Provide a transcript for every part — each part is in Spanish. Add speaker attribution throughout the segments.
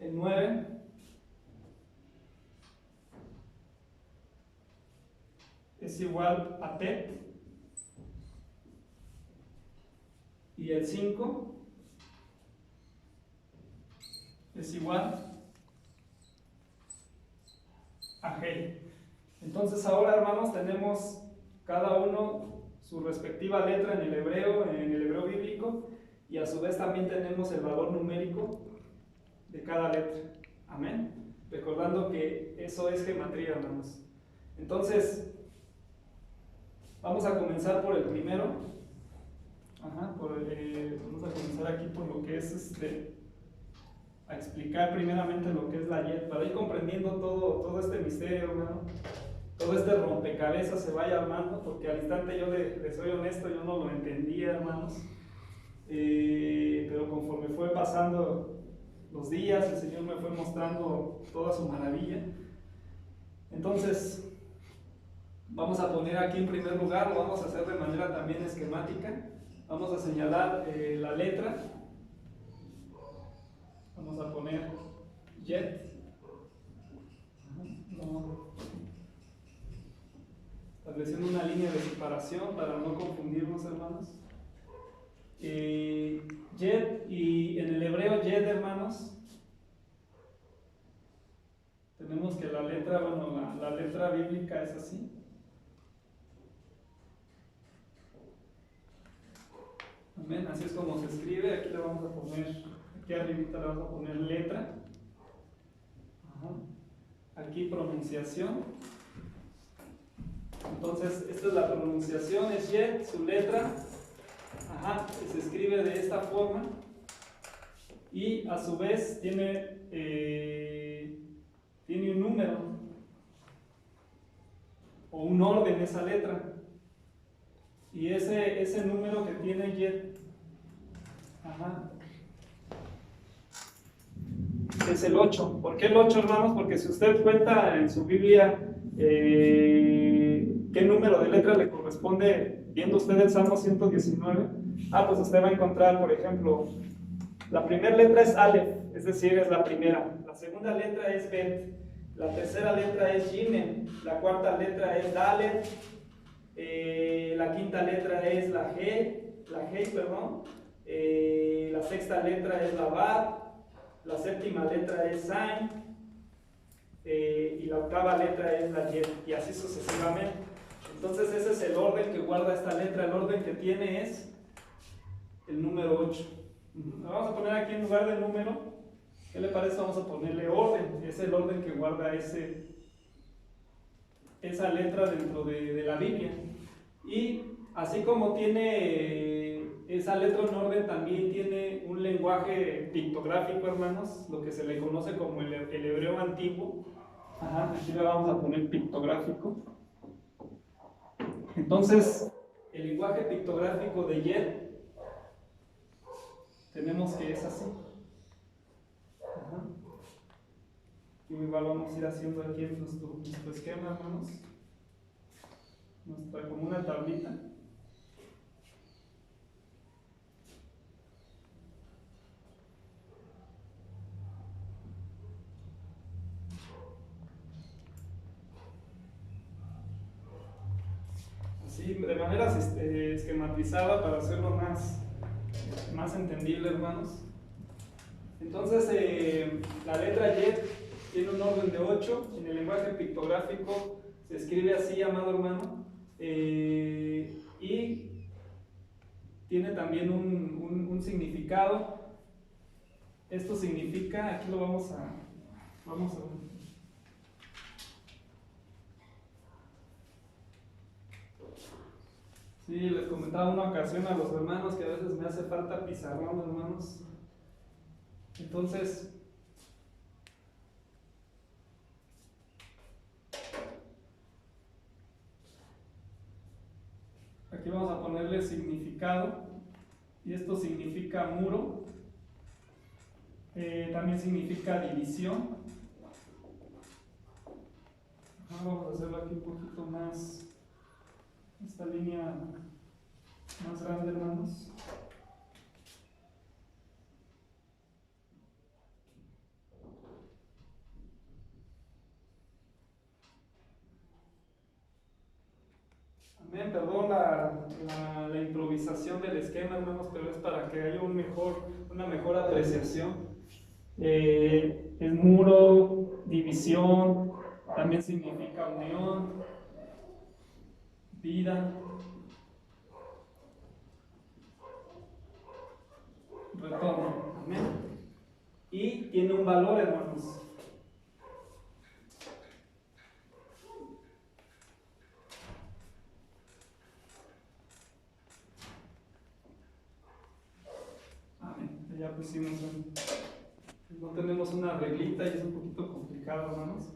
Speaker 1: El 9 es igual a Tet. Y el 5 es igual a G. Entonces ahora, hermanos, tenemos cada uno su respectiva letra en el hebreo bíblico, y a su vez también tenemos el valor numérico de cada letra. Amén. Recordando que eso es gematría, hermanos. Entonces, vamos a comenzar por el primero. Vamos a comenzar aquí por lo que es a explicar primeramente lo que es la yet, para ir comprendiendo todo este misterio, hermano. Todo este rompecabezas se vaya armando, porque al instante yo les soy honesto, yo no lo entendía, hermanos. Pero conforme fue pasando los días, el Señor me fue mostrando toda su maravilla. Entonces, vamos a poner aquí en primer lugar, lo vamos a hacer de manera también esquemática. Vamos a señalar la letra. Vamos a poner yet. Estableciendo una línea de separación para no confundirnos, hermanos. Yet, y en el hebreo yet, hermanos, tenemos que la letra, la letra bíblica es así. Amén, así es como se escribe. Aquí le vamos a poner, aquí arribita le vamos a poner letra. Aquí pronunciación. Entonces, esta es la pronunciación, es yet, su letra. Se escribe de esta forma. Y a su vez tiene un número o un orden esa letra. Y ese número que tiene yet, es el 8. ¿Por qué el 8, hermanos? Porque si usted cuenta en su Biblia qué número de letra le corresponde, viendo usted el Salmo 119, pues usted va a encontrar, por ejemplo, la primera letra es Aleph, es decir, es la primera. La segunda letra es Bet. La tercera letra es Gimel. La cuarta letra es Dalet. La quinta letra es la Hei, perdón. La sexta letra es la Bad. La séptima letra es Zain. Y la octava letra es la Yet. Y así sucesivamente. Entonces ese es el orden que guarda esta letra. El orden que tiene es el número 8. Vamos a poner aquí en lugar del número, ¿qué le parece? Vamos a ponerle orden. Es el orden que guarda esa letra dentro de la Biblia. Y así como tiene esa letra en orden, también tiene un lenguaje pictográfico, hermanos, lo que se le conoce como el hebreo antiguo. Aquí le vamos a poner pictográfico. Entonces, el lenguaje pictográfico de Yet tenemos que es así. Y igual vamos a ir haciendo aquí en nuestro esquema, hermanos. Como una tablita. Así, de manera esquematizada para hacerlo más entendible, hermanos. Entonces, la letra Yet tiene un orden de 8. En el lenguaje pictográfico se escribe así, amado hermano. Y tiene también un significado. Esto significa, aquí lo vamos a sí, les comentaba una ocasión a los hermanos que a veces me hace falta pizarrón, hermanos. Entonces, aquí vamos a ponerle significado, y esto significa muro, también significa división. Vamos a hacerlo aquí un poquito más, esta línea más grande, hermanos. Amén, perdón la improvisación del esquema, hermanos, pero es para que haya una mejor apreciación. El muro, división, también significa unión, vida, retorno. Amén. Y tiene un valor, hermanos. Ya pusimos no tenemos una reglita y es un poquito complicado, hermanos.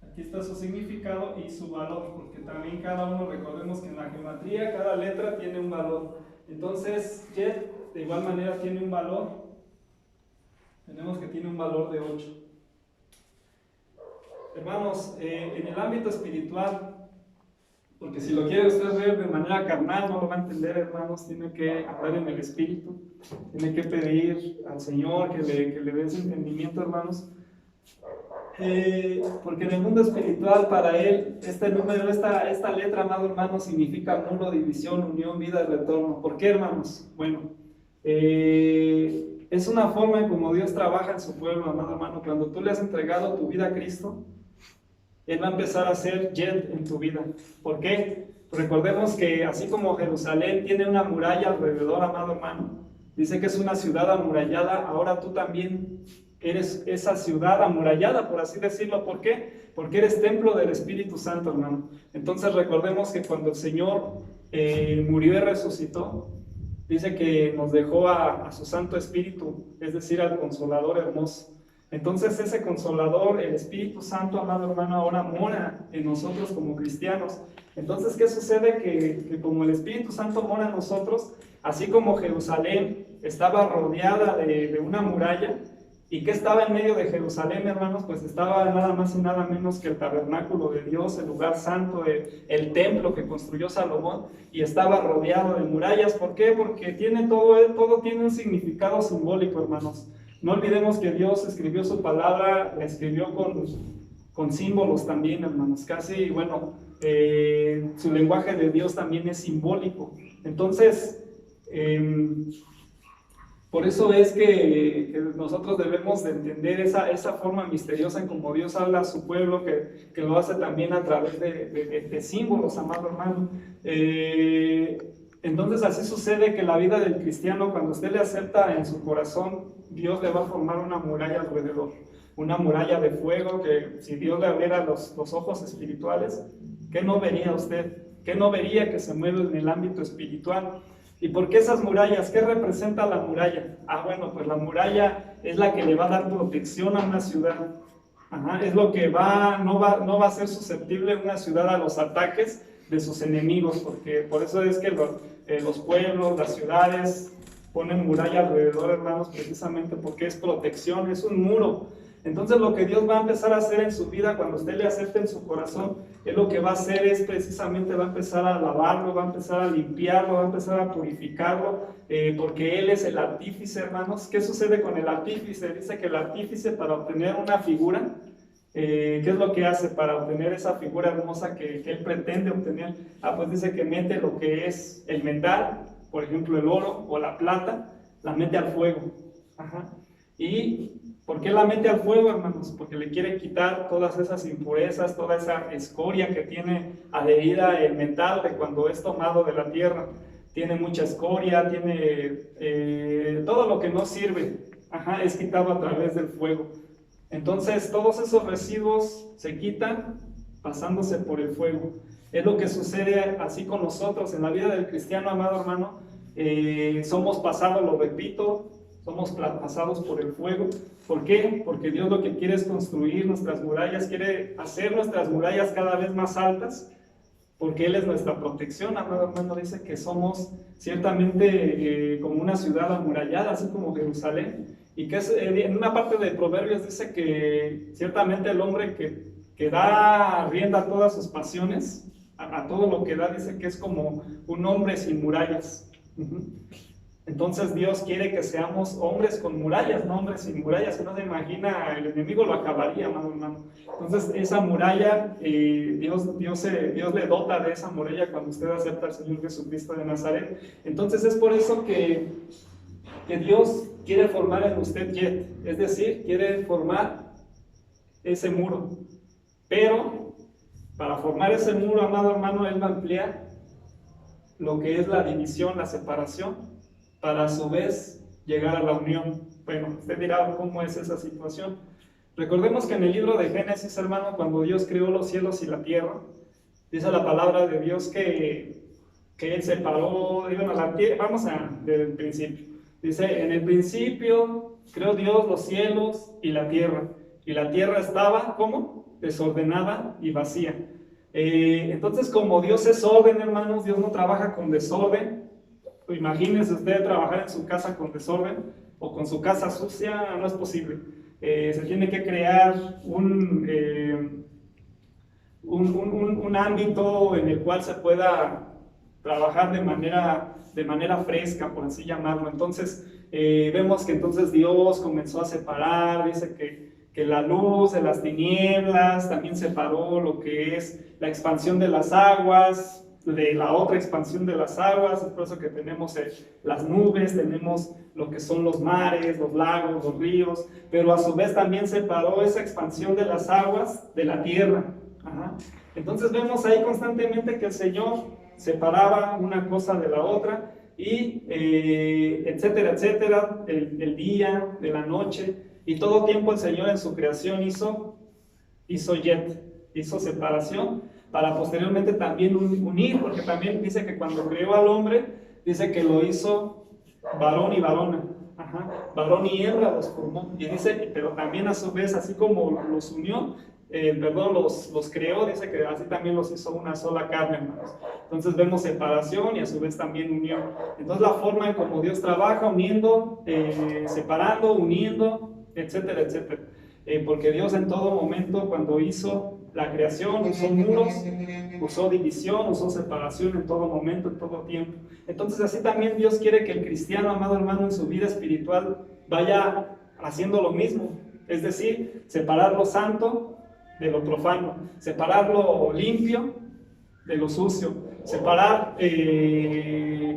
Speaker 1: Aquí está su significado y su valor, porque también cada uno, recordemos que en la geometría cada letra tiene un valor. Entonces, Jet de igual manera tiene un valor. Tenemos que tiene un valor de 8. Hermanos, en el ámbito espiritual, porque si lo quiere usted ver de manera carnal, no lo va a entender, hermanos, tiene que hablar en el espíritu, tiene que pedir al Señor que le dé ese entendimiento, hermanos. Porque en el mundo espiritual, para él, este número, esta letra, amado hermano, significa muro, división, unión, vida y retorno. ¿Por qué, hermanos? Bueno, es una forma en como Dios trabaja en su pueblo, amado hermano. Cuando tú le has entregado tu vida a Cristo, Él va a empezar a hacer Jet en tu vida. ¿Por qué? Recordemos que así como Jerusalén tiene una muralla alrededor, amado hermano, dice que es una ciudad amurallada, ahora tú también eres esa ciudad amurallada, por así decirlo. ¿Por qué? Porque eres templo del Espíritu Santo, hermano. Entonces recordemos que cuando el Señor murió y resucitó, dice que nos dejó a su Santo Espíritu, es decir, al Consolador hermoso. Entonces ese Consolador, el Espíritu Santo, amado hermano, ahora mora en nosotros como cristianos. Entonces, ¿qué sucede? Que como el Espíritu Santo mora en nosotros, así como Jerusalén estaba rodeada de una muralla, ¿y qué estaba en medio de Jerusalén, hermanos? Pues estaba nada más y nada menos que el tabernáculo de Dios, el lugar santo, el templo que construyó Salomón, y estaba rodeado de murallas. ¿Por qué? Porque todo tiene un significado simbólico, hermanos. No olvidemos que Dios escribió su palabra, la escribió con símbolos también, hermanos. Casi, bueno, su lenguaje de Dios también es simbólico. Entonces, por eso es que nosotros debemos de entender esa forma misteriosa en cómo Dios habla a su pueblo, que lo hace también a través de símbolos, amado hermano. Entonces así sucede que la vida del cristiano, cuando usted le acepta en su corazón, Dios le va a formar una muralla alrededor, una muralla de fuego, que si Dios le abriera los ojos espirituales, ¿qué no vería usted? ¿Qué no vería que se mueve en el ámbito espiritual? ¿Y por qué esas murallas? ¿Qué representa la muralla? Bueno, pues la muralla es la que le va a dar protección a una ciudad. Es lo que no va a ser susceptible una ciudad a los ataques de sus enemigos, porque por eso es que los pueblos, las ciudades ponen muralla alrededor, hermanos, precisamente porque es protección, es un muro. Entonces lo que Dios va a empezar a hacer en su vida cuando usted le acepte en su corazón, Él lo que va a hacer es precisamente va a empezar a lavarlo, va a empezar a limpiarlo, va a empezar a purificarlo, porque Él es el artífice, hermanos. ¿Qué sucede con el artífice? Dice que el artífice, para obtener una figura, ¿qué es lo que hace para obtener esa figura hermosa que Él pretende obtener? Pues dice que mete lo que es el metal, por ejemplo el oro o la plata, la mete al fuego. ¿Y por qué la mete al fuego, hermanos? Porque le quiere quitar todas esas impurezas, toda esa escoria que tiene adherida el metal de cuando es tomado de la tierra. Tiene mucha escoria, tiene todo lo que no sirve, es quitado a través del fuego. Entonces todos esos residuos se quitan pasándose por el fuego. Es lo que sucede así con nosotros en la vida del cristiano, amado hermano. Somos pasados, lo repito, somos pasados por el fuego. ¿Por qué? Porque Dios lo que quiere es construir nuestras murallas, quiere hacer nuestras murallas cada vez más altas, porque Él es nuestra protección, amado hermano. Dice que somos ciertamente como una ciudad amurallada, así como Jerusalén, y que en una parte de Proverbios dice que ciertamente el hombre que da rienda a todas sus pasiones, a todo lo que da, dice que es como un hombre sin murallas. Entonces Dios quiere que seamos hombres con murallas, no hombres sin murallas. Si no se imagina, el enemigo lo acabaría, amado hermano. Entonces esa muralla, Dios le dota de esa muralla cuando usted acepta al Señor Jesucristo de Nazaret. Entonces es por eso que Dios quiere formar en usted yet, es decir, quiere formar ese muro. Pero para formar ese muro, amado hermano, Él va a ampliar lo que es la división, la separación, para a su vez llegar a la unión. Bueno, usted dirá, ¿cómo es esa situación? Recordemos que en el libro de Génesis, hermano, cuando Dios creó los cielos y la tierra, dice la palabra de Dios que Él separó, bueno, la tierra, vamos desde el principio. Dice, en el principio creó Dios los cielos y la tierra estaba, ¿cómo? Desordenada y vacía. Entonces, como Dios es orden, hermanos, Dios no trabaja con desorden. Imagínese usted trabajar en su casa con desorden o con su casa sucia, no es posible. Se tiene que crear un ámbito en el cual se pueda trabajar de manera fresca, por así llamarlo. Entonces, vemos que entonces Dios comenzó a separar, dice que la luz de las tinieblas también separó lo que es la expansión de las aguas, de la otra expansión de las aguas. Es por eso que tenemos las nubes, tenemos lo que son los mares, los lagos, los ríos, pero a su vez también separó esa expansión de las aguas de la tierra. Ajá. Entonces vemos ahí constantemente que el Señor separaba una cosa de la otra, y etcétera, etcétera, el día, de la noche, y todo tiempo el Señor en su creación hizo separación, para posteriormente también unir, porque también dice que cuando creó al hombre, dice que lo hizo varón y varona, varón y hembra los formó, y dice, pero también a su vez, así como los unió, los creó, dice que así también los hizo una sola carne, hermanos. Entonces vemos separación y a su vez también unión. Entonces la forma en cómo Dios trabaja, uniendo, separando, uniendo, etcétera, etcétera. Porque Dios en todo momento, cuando hizo la creación, usó muros, usó división, usó separación en todo momento, en todo tiempo. Entonces así también Dios quiere que el cristiano, amado hermano, en su vida espiritual vaya haciendo lo mismo. Es decir, separar lo santo de lo profano, separar lo limpio de lo sucio, separar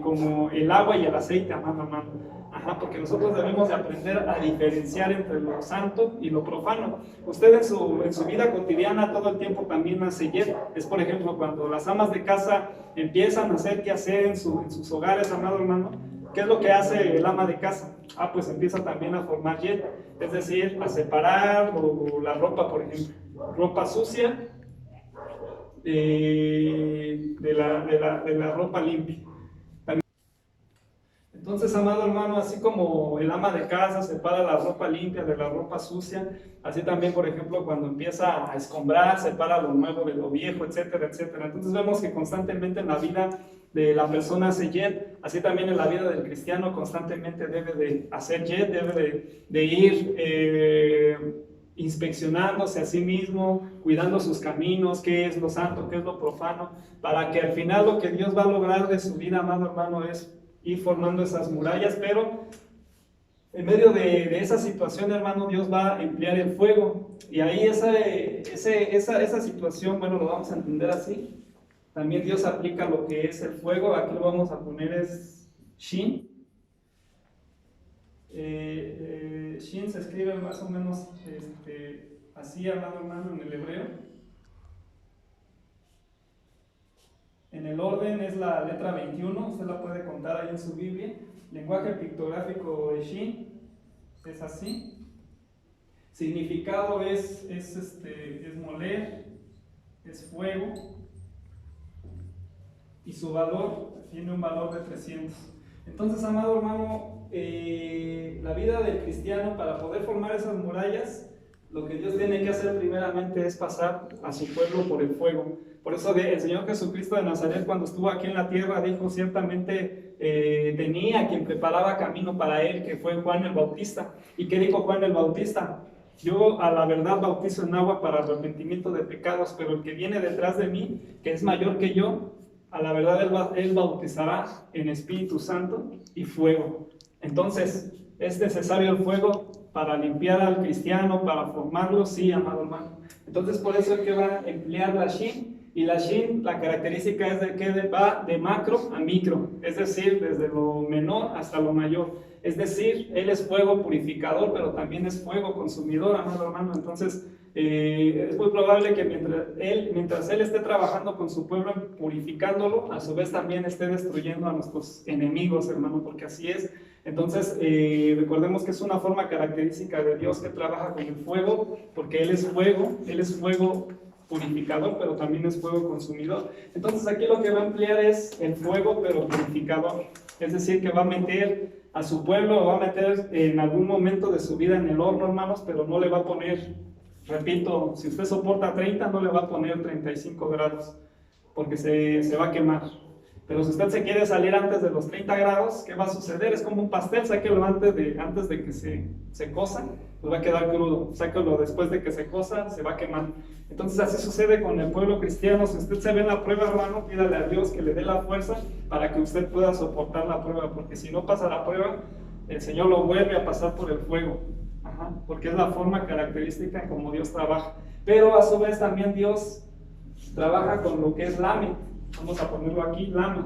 Speaker 1: como el agua y el aceite, amado hermano. Porque nosotros debemos de aprender a diferenciar entre lo santo y lo profano. Usted en su vida cotidiana todo el tiempo también hace yet. Es por ejemplo cuando las amas de casa empiezan a hacer qué hacer en sus hogares, amado hermano. ¿Qué es lo que hace el ama de casa? Pues empieza también a formar yet, es decir, a separar la ropa, por ejemplo, ropa sucia de la ropa limpia. Entonces, amado hermano, así como el ama de casa separa la ropa limpia de la ropa sucia, así también, por ejemplo, cuando empieza a escombrar, separa lo nuevo de lo viejo, etcétera, etcétera. Entonces vemos que constantemente en la vida de la persona hace yet, así también en la vida del cristiano constantemente debe de hacer yet, debe de ir inspeccionándose a sí mismo, cuidando sus caminos, qué es lo santo, qué es lo profano, para que al final lo que Dios va a lograr de su vida, amado hermano, es ir formando esas murallas. Pero en medio de esa situación, hermano, Dios va a emplear el fuego, y ahí esa situación, bueno, lo vamos a entender así. También Dios aplica lo que es el fuego. Aquí lo vamos a poner es Shin. Shin se escribe más o menos así, amado hermano, en el hebreo. En el orden es la letra 21, usted la puede contar ahí en su Biblia. Lenguaje pictográfico de Shin es así. Significado es moler, es fuego, y su valor tiene un valor de 300. Entonces, amado hermano, la vida del cristiano, para poder formar esas murallas, lo que Dios tiene que hacer primeramente es pasar a su pueblo por el fuego. Por eso el Señor Jesucristo de Nazaret, cuando estuvo aquí en la tierra, dijo ciertamente tenía quien preparaba camino para él, que fue Juan el Bautista. ¿Y qué dijo Juan el Bautista? Yo a la verdad bautizo en agua para arrepentimiento de pecados, pero el que viene detrás de mí, que es mayor que yo, a la verdad él bautizará en Espíritu Santo y fuego. Entonces, ¿es necesario el fuego para limpiar al cristiano, para formarlo? Sí, amado hermano. Entonces, por eso es que va a emplear la Shin. Y la Shin, la característica es de que va de macro a micro, es decir, desde lo menor hasta lo mayor. Es decir, Él es fuego purificador, pero también es fuego consumidor, amado hermano. Entonces, es muy probable que mientras él esté trabajando con su pueblo, purificándolo, a su vez también esté destruyendo a nuestros enemigos, hermano, porque así es. Entonces, recordemos que es una forma característica de Dios que trabaja con el fuego, porque Él es fuego purificador, pero también es fuego consumidor. Entonces, aquí lo que va a emplear es el fuego, pero purificador. Es decir, que va a meter a su pueblo, lo va a meter en algún momento de su vida en el horno, hermanos, pero no le va a poner, repito, si usted soporta 30, no le va a poner 35 grados, porque se va a quemar. Pero si usted se quiere salir antes de los 30 grados, ¿qué va a suceder? Es como un pastel, sáquelo antes de que se cosa, pues va a quedar crudo. Sáquelo después de que se cosa, se va a quemar. Entonces así sucede con el pueblo cristiano. Si usted se ve en la prueba, hermano, pídale a Dios que le dé la fuerza para que usted pueda soportar la prueba, porque si no pasa la prueba, el Señor lo vuelve a pasar por el fuego. Porque es la forma característica como Dios trabaja. Pero a su vez también Dios trabaja con lo que es Lamed. Vamos a ponerlo aquí, Lamed.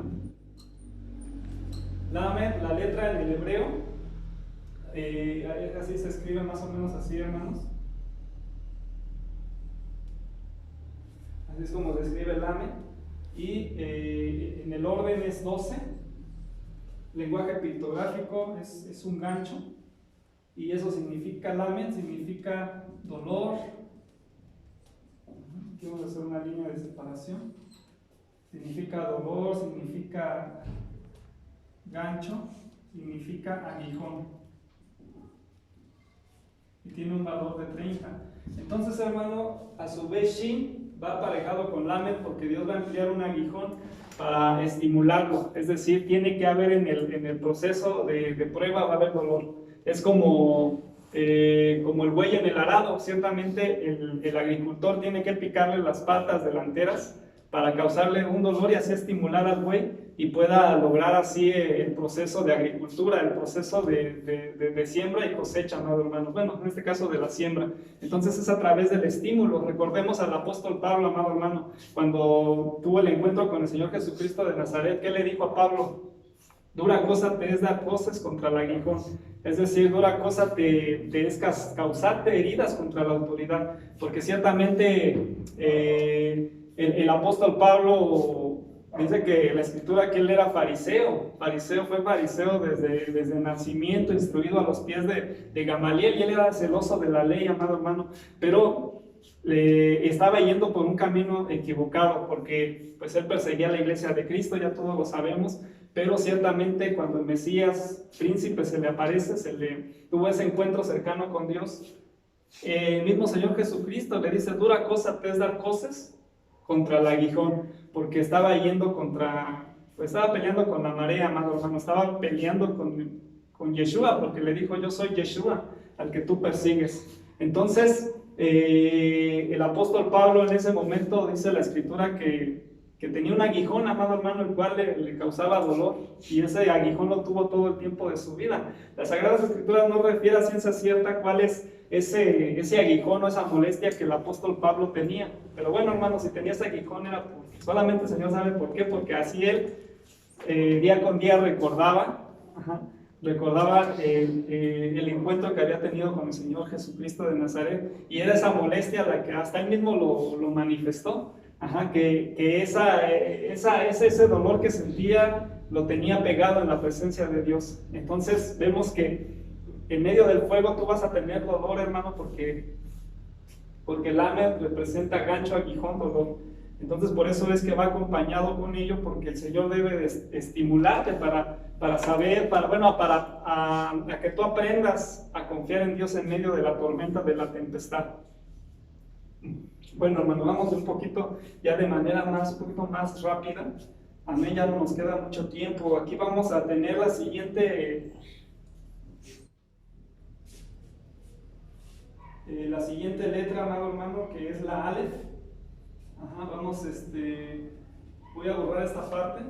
Speaker 1: Lamed, la letra en el hebreo, así se escribe más o menos así, hermanos. Así es como se escribe Lamed. Y en el orden es 12. Lenguaje pictográfico es un gancho. Y eso significa, Lamed significa dolor. Aquí vamos a hacer una línea de separación. Significa dolor, significa gancho, significa aguijón. Y tiene un valor de 30. Entonces, hermano, a su vez Shin va aparejado con Lamed porque Dios va a emplear un aguijón para estimularlo. Es decir, tiene que haber en el proceso de prueba, va a haber dolor. Es como el buey en el arado. Ciertamente el agricultor tiene que picarle las patas delanteras para causarle un dolor y así estimular al buey y pueda lograr así el proceso de agricultura, el proceso de siembra y cosecha, amado hermano. Bueno, en este caso de la siembra. Entonces es a través del estímulo. Recordemos al apóstol Pablo, amado hermano, cuando tuvo el encuentro con el Señor Jesucristo de Nazaret, ¿qué le dijo a Pablo? Dura cosa te es dar coces contra el aguijón. Es decir, dura cosa te es causarte heridas contra la autoridad. Porque ciertamente el apóstol Pablo dice que la escritura que él era fariseo. Fue fariseo desde nacimiento, instruido a los pies de Gamaliel, y él era celoso de la ley, amado hermano. Pero estaba yendo por un camino equivocado, porque pues él perseguía a la iglesia de Cristo, ya todos lo sabemos. Pero ciertamente cuando el Mesías príncipe se le aparece, tuvo ese encuentro cercano con Dios, el mismo Señor Jesucristo le dice, dura cosa te es dar coces contra el aguijón, porque estaba peleando con la marea, amado hermano, estaba peleando con Yeshua, porque le dijo, yo soy Yeshua, al que tú persigues. Entonces, el apóstol Pablo en ese momento dice la escritura que tenía un aguijón, amado hermano, el cual le causaba dolor, y ese aguijón lo tuvo todo el tiempo de su vida. Las Sagradas Escrituras no refiere a ciencia cierta cuál es ese aguijón o esa molestia que el apóstol Pablo tenía. Pero bueno, hermano, si tenía ese aguijón era solamente el Señor sabe por qué, porque así él día con día recordaba el encuentro que había tenido con el Señor Jesucristo de Nazaret, y era esa molestia la que hasta él mismo lo manifestó. Que ese dolor que sentía lo tenía pegado en la presencia de Dios. Entonces vemos que en medio del fuego tú vas a tener dolor, hermano, porque Lamed representa gancho, aguijón, dolor. Entonces por eso es que va acompañado con ello, porque el Señor debe de estimularte para saber, para que tú aprendas a confiar en Dios en medio de la tormenta, de la tempestad. Bueno, hermano, vamos un poquito ya de manera un poquito más rápida. Amén, ya no nos queda mucho tiempo. Aquí vamos a tener la siguiente letra, amado hermano, que es la Aleph. Vamos Voy a borrar esta parte,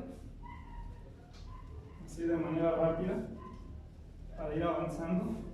Speaker 1: así de manera rápida, para ir avanzando.